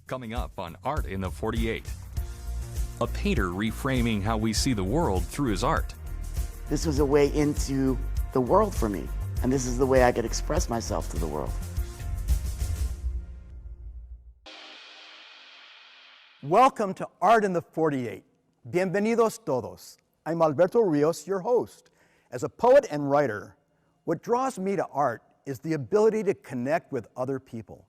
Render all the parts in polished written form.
Coming up on Art in the 48. A painter reframing how we see the world through his art. This was a way into the world for me, and this is the way I could express myself to the world. Welcome to Art in the 48. Bienvenidos todos. I'm Alberto Rios, your host. As a poet and writer, what draws me to art is the ability to connect with other people,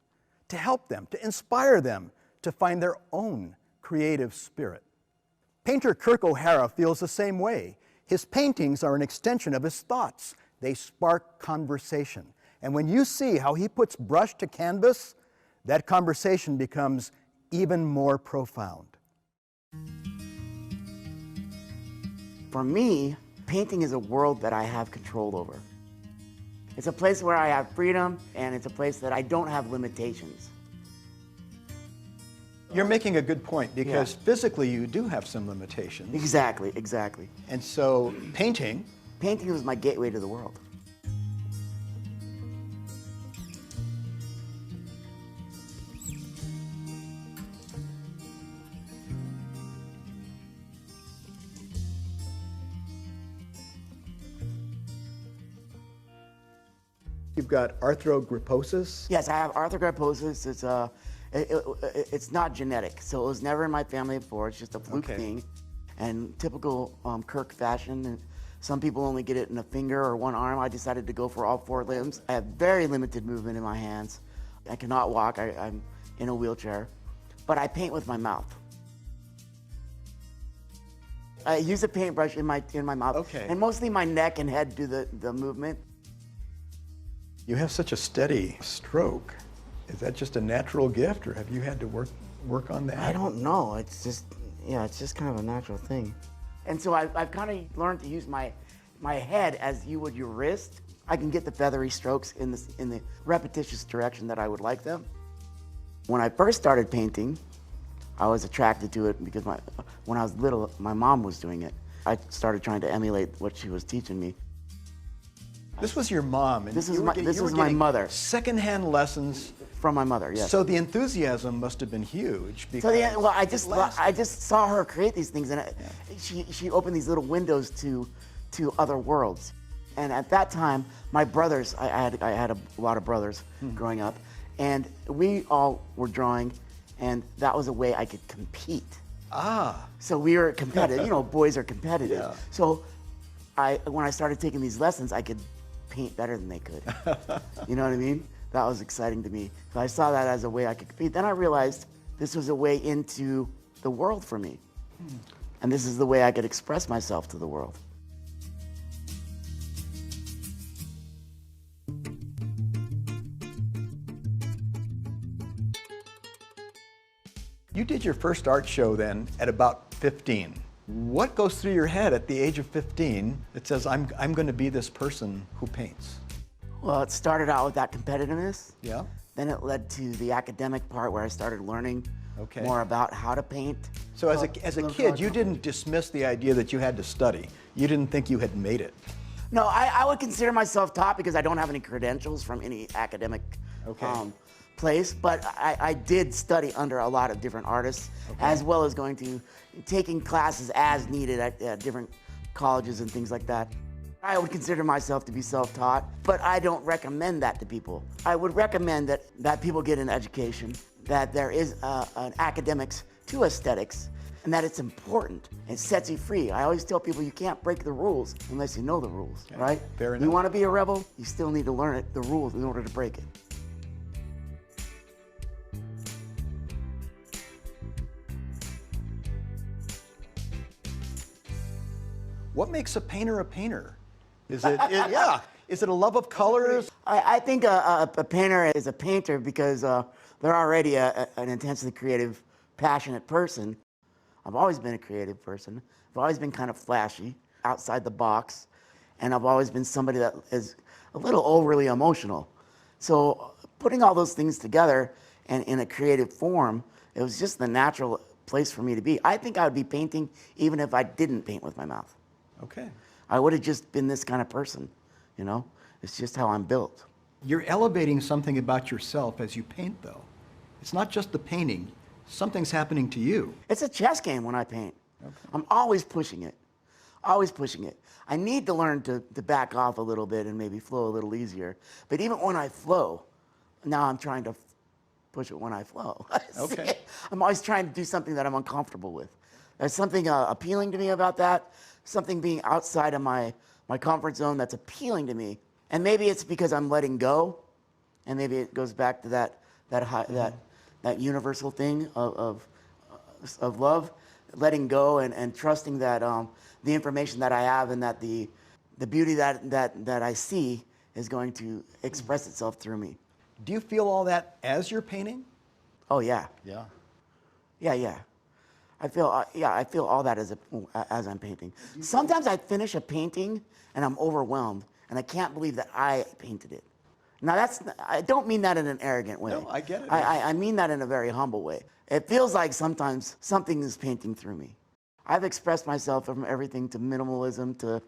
to help them, to inspire them, to find their own creative spirit. Painter Kirk O'Hara feels the same way. His paintings are an extension of his thoughts. They spark conversation. And when you see how he puts brush to canvas, that conversation becomes even more profound. For me, painting is a world that I have control over. It's a place where I have freedom, and it's a place that I don't have limitations. You're making a good point, because physically you do have some limitations. Exactly, exactly. And so painting was my gateway to the world. You've got arthrogryposis. Yes, I have arthrogryposis. It's not genetic, so it was never in my family before. It's just a fluke thing. And typical Kirk fashion, and some people only get it in a finger or one arm. I decided to go for all 4 limbs. I have very limited movement in my hands. I cannot walk. I'm in a wheelchair. But I paint with my mouth. I use a paintbrush in my mouth. And mostly my neck and head do the movement. You have such a steady stroke. Is that just a natural gift, or have you had to work on that? I don't know. It's just kind of a natural thing. And so I've kind of learned to use my head as you would your wrist. I can get the feathery strokes in the repetitious direction that I would like them. When I first started painting, I was attracted to it because when I was little, my mom was doing it. I started trying to emulate what she was teaching me. This was your mom, and this was my mother. Secondhand lessons from my mother. Yes. So the enthusiasm must have been huge. Because I just saw her create these things, and she opened these little windows to other worlds. And at that time, my brothers, I had a lot of brothers growing up, and we all were drawing, and that was a way I could compete. So we were competitive. You know, boys are competitive. Yeah. So when I started taking these lessons, I could paint better than they could. You know what I mean? That was exciting to me. So I saw that as a way I could compete. Then I realized this was a way into the world for me. And this is the way I could express myself to the world. You did your first art show then at about 15. What goes through your head at the age of 15 that says, I'm going to be this person who paints? Well, it started out with that competitiveness. Yeah. Then it led to the academic part where I started learning more about how to paint. So as a kid, you didn't dismiss the idea that you had to study. You didn't think you had made it. No, I would consider myself taught because I don't have any credentials from any academic place, but I did study under a lot of different artists, as well as taking classes as needed at different colleges and things like that. I would consider myself to be self-taught, but I don't recommend that to people. I would recommend that people get an education, that there is an academics to aesthetics, and that it's important. It sets you free. I always tell people you can't break the rules unless you know the rules, right? Fair enough. You want to be a rebel, you still need to learn the rules in order to break it. What makes a painter a painter? Is it is it a love of colors? I think a painter is a painter because they're already an intensely creative, passionate person. I've always been a creative person. I've always been kind of flashy, outside the box, and I've always been somebody that is a little overly emotional. So putting all those things together and in a creative form, it was just the natural place for me to be. I think I would be painting even if I didn't paint with my mouth. Okay. I would have just been this kind of person, you know? It's just how I'm built. You're elevating something about yourself as you paint, though. It's not just the painting. Something's happening to you. It's a chess game when I paint. Okay. I'm always pushing it, always pushing it. I need to learn to back off a little bit and maybe flow a little easier. But even when I flow, now I'm trying to push it when I flow. Okay. I'm always trying to do something that I'm uncomfortable with. There's something appealing to me about that, something being outside of my comfort zone that's appealing to me. And maybe it's because I'm letting go, and maybe it goes back to that universal thing of love, letting go and trusting that the information that I have and that the beauty that I see is going to express itself through me. Do you feel all that as you're painting? Oh yeah. Yeah. Yeah. I feel all that as I'm painting. Sometimes I finish a painting and I'm overwhelmed and I can't believe that I painted it. Now I don't mean that in an arrogant way. No, I get it. I mean that in a very humble way. It feels like sometimes something is painting through me. I've expressed myself from everything to minimalism, to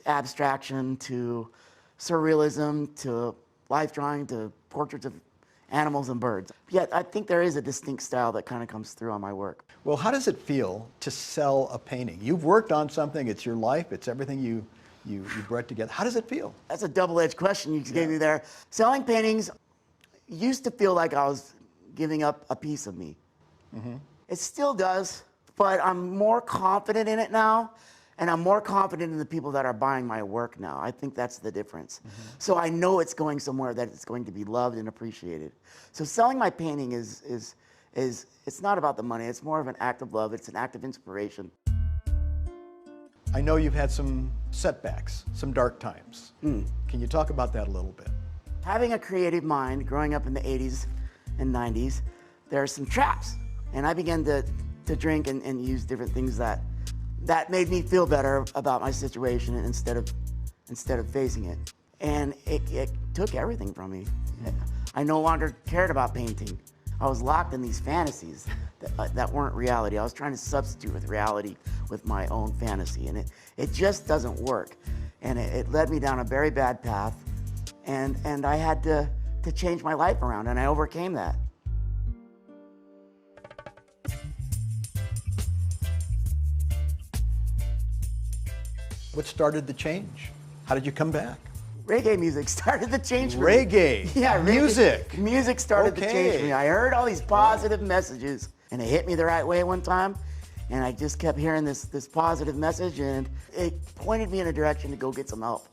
abstraction, to surrealism, to life drawing, to portraits of animals and birds. Yet I think there is a distinct style that kind of comes through on my work. Well, how does it feel to sell a painting? You've worked on something, it's your life, it's everything you brought together. How does it feel? That's a double-edged question you gave me there. Selling paintings used to feel like I was giving up a piece of me. Mm-hmm. It still does, but I'm more confident in it now, and I'm more confident in the people that are buying my work now. I think that's the difference. Mm-hmm. So I know it's going somewhere that it's going to be loved and appreciated. So selling my painting is it's not about the money. It's more of an act of love. It's an act of inspiration. I know you've had some setbacks, some dark times. Can you talk about that a little bit? Having a creative mind, growing up in the 80s and 90s, there are some traps. And I began to drink and use different things that made me feel better about my situation instead of facing it. And it took everything from me. I no longer cared about painting. I was locked in these fantasies that weren't reality. I was trying to substitute with reality with my own fantasy, and it just doesn't work. And it led me down a very bad path, and I had to change my life around, and I overcame that. What started the change? How did you come back? Reggae music started the change for me. Reggae? Yeah, music. Music started the change for me. I heard all these positive messages, and it hit me the right way one time, and I just kept hearing this positive message, and it pointed me in a direction to go get some help.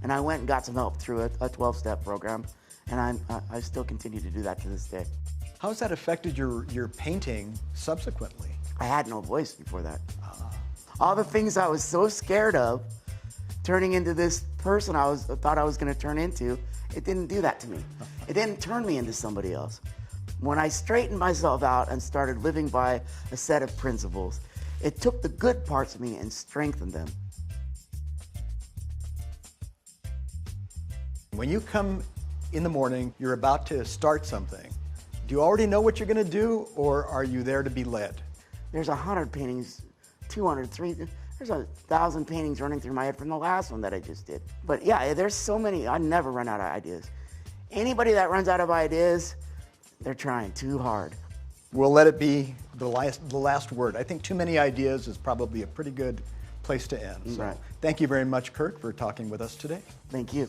And I went and got some help through a 12-step program, and I still continue to do that to this day. How has that affected your painting subsequently? I had no voice before that. All the things I was so scared of, turning into this person I thought I was going to turn into, it didn't do that to me. It didn't turn me into somebody else. When I straightened myself out and started living by a set of principles, it took the good parts of me and strengthened them. When you come in the morning, you're about to start something. Do you already know what you're going to do, or are you there to be led? There's 100 paintings, 200, 300. There's 1,000 paintings running through my head from the last one that I just did. But yeah, there's so many. I never run out of ideas. Anybody that runs out of ideas, they're trying too hard. We'll let it be the last word. I think too many ideas is probably a pretty good place to end. So Right. Thank you very much, Kirk, for talking with us today. Thank you.